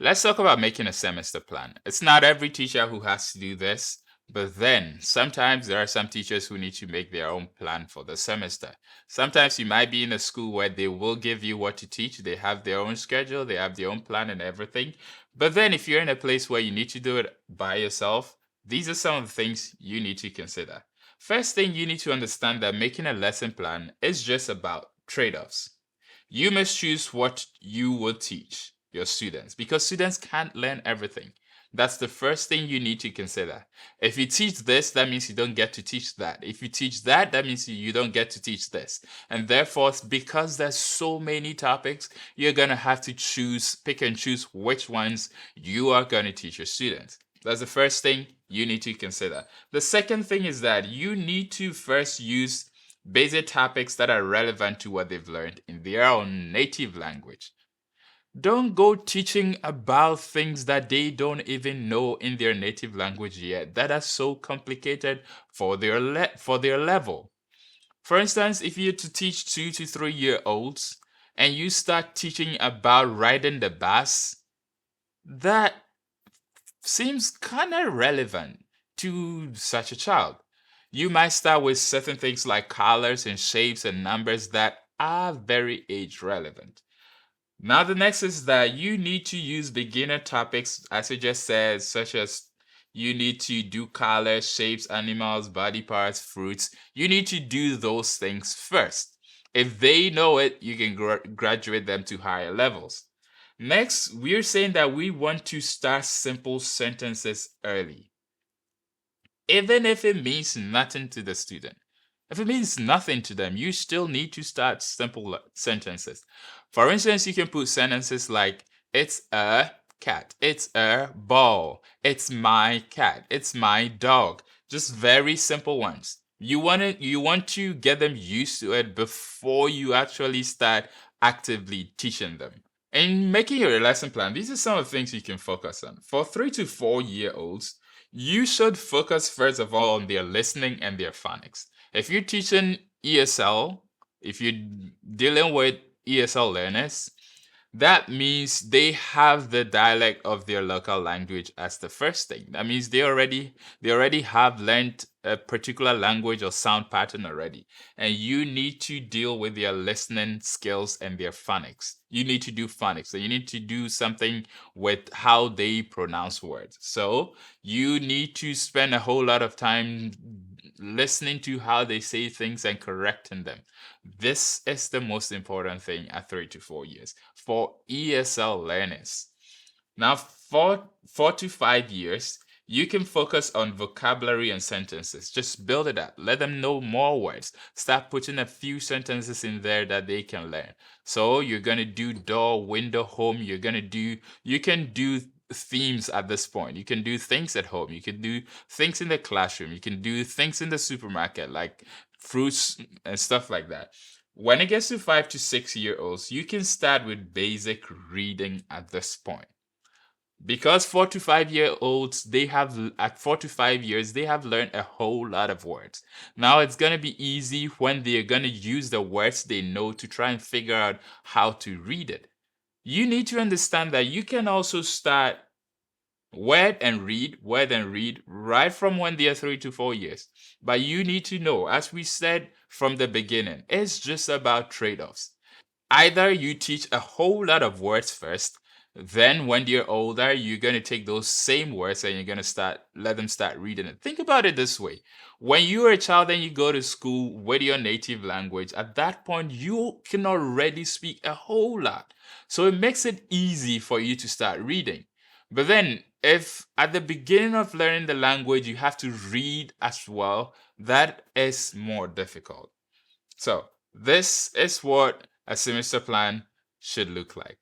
Let's talk about making a semester plan. It's not every teacher who has to do this, but then sometimes there are some teachers who need to make their own plan for the semester. Sometimes you might be in a school where they will give you what to teach, they have their own schedule, they have their own plan and everything. But then if you're in a place where you need to do it by yourself, these are some of the things you need to consider. First thing, you need to understand that making a lesson plan is just about trade offs. You must choose what you will teach your students because students can't learn everything. That's the first thing you need to consider. If you teach this, that means you don't get to teach that. If you teach that, that means you don't get to teach this. And therefore, because there's so many topics, you're going to have to pick and choose which ones you are going to teach your students. That's the first thing you need to consider. The second thing is that you need to first use basic topics that are relevant to what they've learned in their own native language. Don't go teaching about things that they don't even know in their native language yet, that are so complicated for their level. For instance, if you're to teach 2 to 3 year olds and you start teaching about riding the bus, that seems kind of relevant to such a child. You might start with certain things like colors and shapes and numbers that are very age relevant. Now, the next is that you need to use beginner topics, as I just said, such as you need to do colors, shapes, animals, body parts, fruits. You need to do those things first. If they know it, you can graduate them to higher levels. Next, we're saying that we want to start simple sentences early, even if it means nothing to the student. If it means nothing to them, you still need to start simple sentences. For instance, you can put sentences like, it's a cat, it's a ball, it's my cat, it's my dog. Just very simple ones. You want to get them used to it before you actually start actively teaching them. In making your lesson plan, these are some of the things you can focus on. For 3 to 4 year olds, you should focus first of all on their listening and their phonics. If you're teaching ESL, if you're dealing with ESL learners, that means they have the dialect of their local language as the first thing. That means they already have learned a particular language or sound pattern already. And you need to deal with their listening skills and their phonics. You need to do phonics. So you need to do something with how they pronounce words. So you need to spend a whole lot of time listening to how they say things and correcting them. This is the most important thing at 3 to 4 years for ESL learners. Now, 4 to 5 years, you can focus on vocabulary and sentences. Just build it up. Let them know more words. Start putting a few sentences in there that they can learn. So you're going to do door, window, home. You can do themes at this point. You can do things at home. You can do things in the classroom. You can do things in the supermarket, like fruits and stuff like that. When it gets to 5 to 6 year olds, you can start with basic reading at this point. Because 4 to 5 year olds, at 4 to 5 years, they have learned a whole lot of words. Now it's going to be easy when they're going to use the words they know to try and figure out how to read it. You need to understand that you can also start word and read right from when they are 3 to 4 years. But you need to know, as we said from the beginning, it's just about trade offs. Either you teach a whole lot of words first, then when they're older, you're going to take those same words and you're going to let them start reading it. Think about it this way. When you are a child and you go to school with your native language, at that point, you can already speak a whole lot. So it makes it easy for you to start reading. But then, if at the beginning of learning the language, you have to read as well, that is more difficult. So, this is what a semester plan should look like.